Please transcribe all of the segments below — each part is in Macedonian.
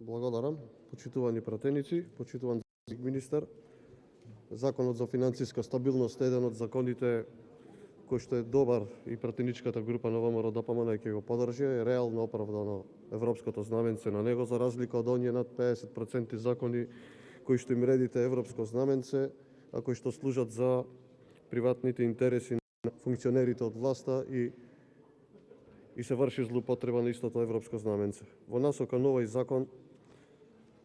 Благодарам. Почитувани пратеници, почитуван министар. Законот за финансиска стабилност е еден од законите кој што е добар и пратеничката група на ВМРО-ДПМН ќе го поддржи, е реално оправдано европското знаменце на него, за разлика од оние над 50% закони кои што им редите европско знаменце, а кои што служат за приватните интереси на функционерите од власта и се врши злоупотреба на истото европско знаменце. Во насока на овој закон,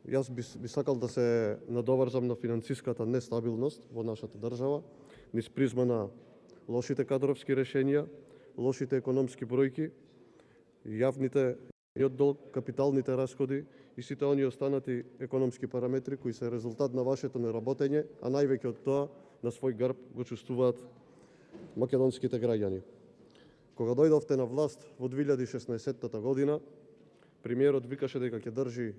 јас би сакал да се надоврзам на финансиската нестабилност во нашата држава, низ призма на лошите кадровски решенија, лошите економски бројки, јавниот долг, капиталните расходи и сите оние останати економски параметри кои се резултат на вашето неработење, а највеќе од тоа на свој грб го чувствуваат македонските граѓани. Кога дојдовте на власт во 2016 година, премиерот викаше дека ќе држи,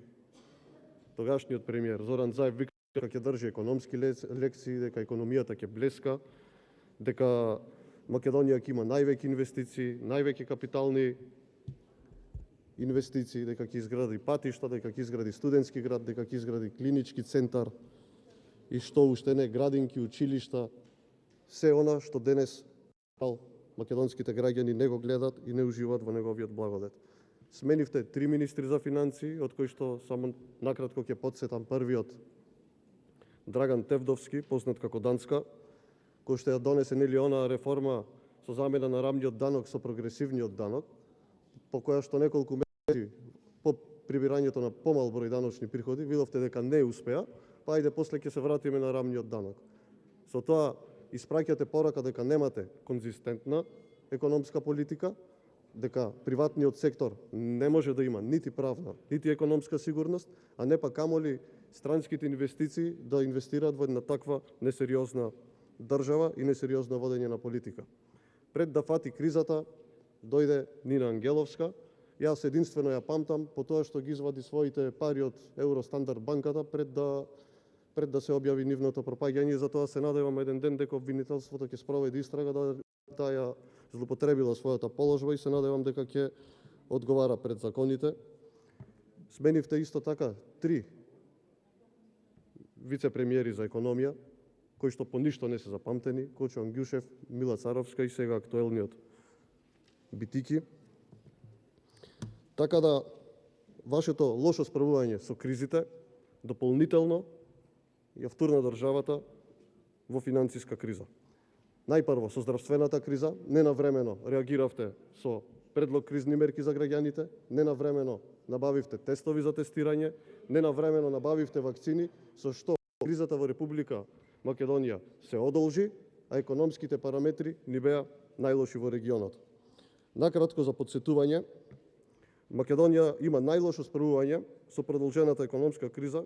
тогашниот премиер Зоран Заев викаше дека ќе држи економски лекции, дека економијата ќе блеска, дека Македонија ќе има највеќе инвестиции, највеќе капитални инвестиции, дека ќе изгради патишта, дека ќе изгради студентски град, дека ќе изгради клинички центар и што уште не, градинки, училишта, се она што денес македонските граѓани не го гледат и не уживаат во неговиот благодет. Сменивте 3 министри за финансии, од кои што само накратко ќе потсетам првиот Драган Тевдовски, познат како Данска, кој што ја донесе нели онаа реформа со замена на рамниот данок со прогресивниот данок, по која што неколку месеци по прибирањето на помал број даночни приходи, видовте дека не успеа, па ајде после ќе се вратиме на рамниот данок. Со тоа испраќате порака дека немате конзистентна економска политика, дека приватниот сектор не може да има нити правна, нити економска сигурност, а не па камоли странските инвестиции да инвестираат во една таква несериозна држава и несериозно водење на политика. Пред да фати кризата, дојде Нина Ангеловска. Јас единствено ја памтам по тоа што ги извади своите пари од Евростандард банката пред да се објави нивното пропаѓање. Затоа се надевам еден ден дека обвинителството ќе спроведе истрага да таа злоупотребила својата положба и се надевам дека ќе одговара пред законите. Сменивте исто така 3 вице-премиери за економија, кои што по ништо не се запамтени, Кочо Ангјушев, Мила Царовска и сега актуелниот Битики. Така да, вашето лошо справување со кризите дополнително ја втурна државата во финансиска криза. Најпрво со здравствената криза, ненавремено реагиравте со предлог кризни мерки за граѓаните, ненавремено набавивте тестови за тестирање, ненавремено набавивте вакцини, со што кризата во Република Македонија се одолжи, а економските параметри ни беа најлоши во регионот. Накратко за подсетување, Македонија има најлошо справување со продолжената економска криза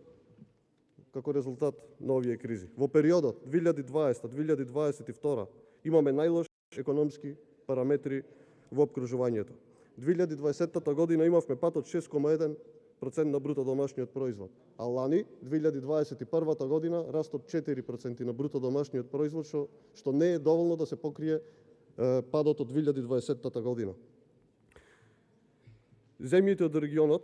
како резултат на овие кризи. Во периодот 2020-2022 имаме најлоши економски параметри во опкружувањето. 2020 година имавме пат од 6,1% на бруто домашниот производ, а лани 2021 година раст од 4% на бруто домашниот производ, што не е доволно да се покрие падот од 2020 година. Земјите од регионот,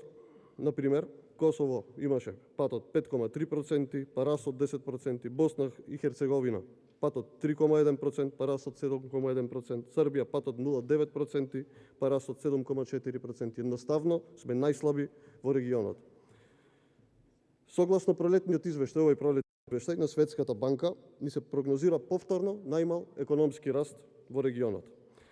например, Косово имаше пат од 5,3%, па раст од 10%, Босна и Херцеговина пат од 3,1%, па раст од 7,1%, Србија пат од 0,9%, па раст од 7,4%. Едноставно сме најслаби во регионот. Согласно пролетниот извештај, овој пролетни извештај на Светската банка, ни се прогнозира повторно најмал економски раст во регионот.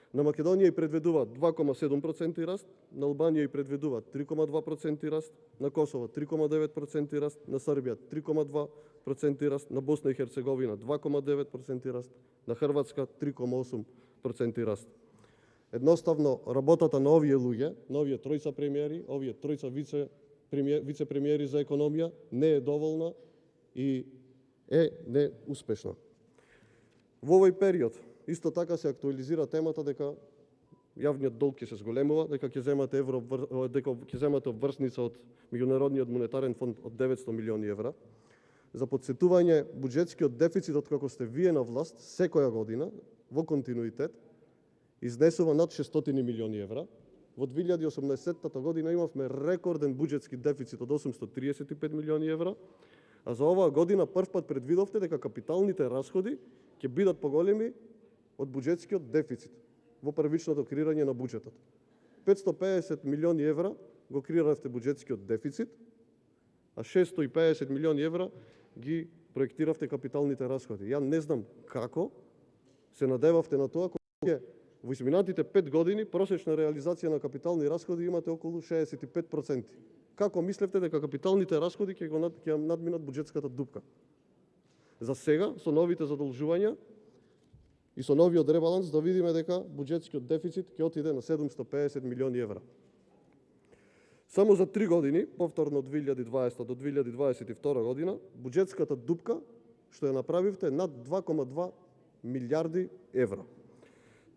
На Македонија и предвидува 2,7% раст, на Албанија и предвидува 3,2% раст, на Косово 3,9% раст, на Србија 3,2% раст, на Босна и Херцеговина 2,9% раст, на Хрватска 3,8% раст. Едноставно работата на овие луѓе, на овие тројца премиери, овие тројца вице-премиери за економија не е доволна и е неуспешна. Во овој период исто така се актуализира темата дека јавниот долг ќе се зголемува, дека ќе земате обврсница од Меѓународниот монетарен фонд од 900 милиони евра. За подсетување, буџетскиот дефицит од како сте вие на власт секоја година во континуитет изнесува над 600 милиони евра, Во 2018 година имавме рекорден буџетски дефицит од 835 милиони евра, а за оваа година првпат предвидовте дека капиталните расходи ќе бидат поголеми од буџетскиот дефицит во првичното креирање на буџетот. 550 милиони евра го креиравте буџетскиот дефицит, а 650 милиони евра ги проектиравте капиталните расходи. Ја не знам како се надевавте на тоа, кога во изминатите 5 години просечна реализација на капитални расходи имате околу 65%. Како мислевте дека капиталните расходи ќе надминат буџетската дупка? За сега, со новите задолжувања и со новиот ребаланс, да видиме дека буџетскиот дефицит ќе отиде на 750 милиони евра. Само за 3 години, повторно од 2020 до 2022 година, буџетската дупка што ја направивте над 2,2 милиарди евра.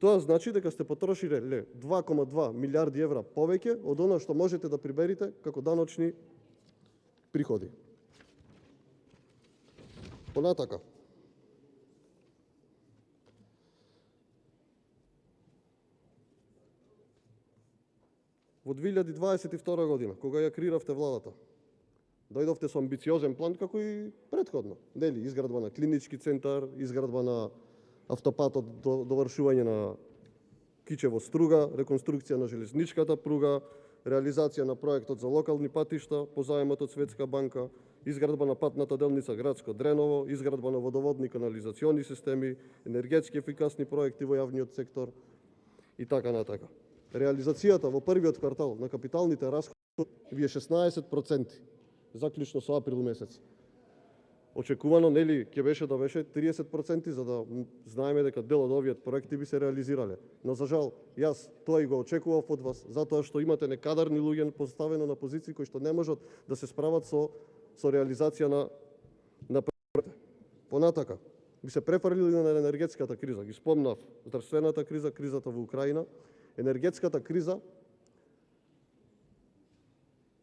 Тоа значи дека сте потрошиле 2,2 милиарди евра повеќе од она што можете да приберите како даночни приходи. Понатака. Во 2022 година, кога ја креиравте владата, дојдовте со амбициозен план како и претходно. Нели, изградба на клинички центар, изградба на автопатот, довршување на Кичево-Струга, реконструкција на железничката пруга, реализација на проектот за локални патишта по заемот од Светска банка, изградба на патната делница Градско Дреново, изградба на водоводни канализациони системи, енергетски ефикасни проекти во јавниот сектор и така натака. Реализацијата во првиот квартал на капиталните расходи ви е 16%, заклучно со април месец. Очекувано, нели, ќе беше да беше 30%, за да знаеме дека дел од овие проекти би се реализирале. Но за жал, јас тоа и го очекував од вас, затоа што имате некадарни луѓе поставено на позиции кои што не можат да се справат со реализација на проекти. Понатака, би се префрлили на енергетската криза. Ги спомнав здравствената криза, кризата во Украина. Енергетската криза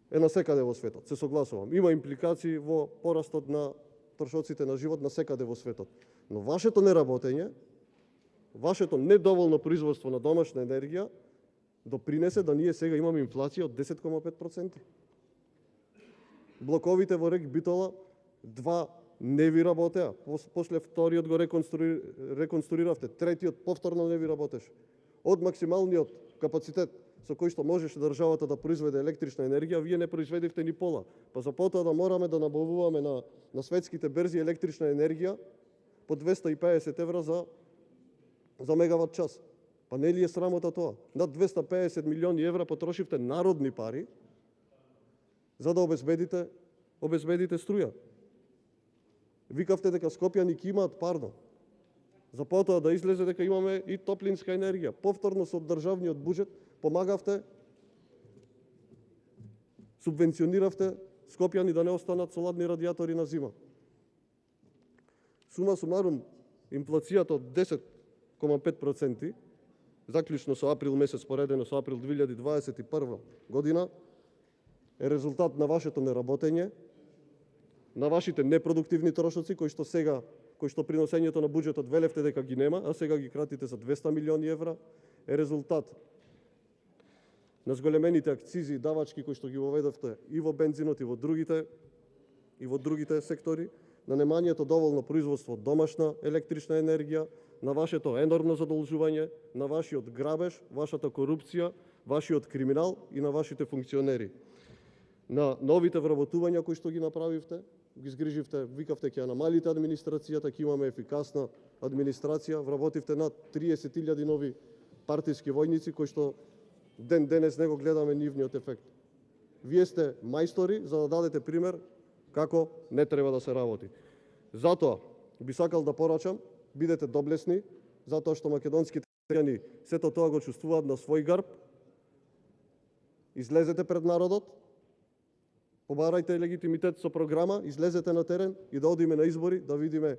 е насекаде во светот, се согласувам. Има импликации во порастот на трошоците на живот насекаде во светот. Но вашето неработење, вашето недоволно производство на домашна енергија допринесе да ние сега имаме инфлација од 10,5%. Блоковите во РЕК Битола 2 не ви работеа, после вториот го реконструиравте, третиот повторно не ви работеше. Од максималниот капацитет со кој што можеше државата да произведе електрична енергија, вие не произведивте ни пола. Па за потоа да мораме да набавуваме на светските берзи електрична енергија по 250 евра за мегават час. Па не ли е срамота тоа? Над 250 милиони евра потрошивте народни пари за да обезбедите струја. Викавте дека скопјани ќе имаат парно. За потоа да излезе дека имаме и топлинска енергија. Повторно со државниот буџет помагавте, субвенциониравте скопјани да не останат со ладни радиатори на зима. Сума сумарум, инфлацијата од 10,5%, заклучно со април месец, поредено со април 2021 година, е резултат на вашето неработење, на вашите непродуктивни трошоци, кои што приносењето на буџетот велевте дека ги нема, а сега ги кратите за 200 милиони евра, е резултат на зголемените акцизи и давачки кои што ги воведовте и во бензинот и во другите сектори, на немањето доволно производство од домашна електрична енергија, на вашето енормно задолжување, на вашиот грабеж, вашата корупција, вашиот криминал и на вашите функционери. На новите вработувања кои што ги направивте, ги згриживте, викавте ќе намалите администрацијата, ќе имаме ефикасна администрација, вработивте над 30.000 нови партиски војници кои што денес не го гледаме нивниот ефект. Вие сте мајстори за да дадете пример како не треба да се работи. Затоа би сакал да порачам, бидете доблесни, затоа што македонските граѓани сето тоа го чувствуваат на свој грб. Излезете пред народот, побарајте легитимитет со програма, излезете на терен и да одиме на избори, да видиме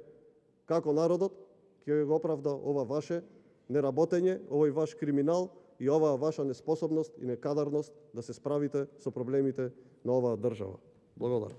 како народот ќе го оправда ова ваше неработење, овој ваш криминал и оваа ваша неспособност и некадарност да се справите со проблемите на оваа држава. Благодарам.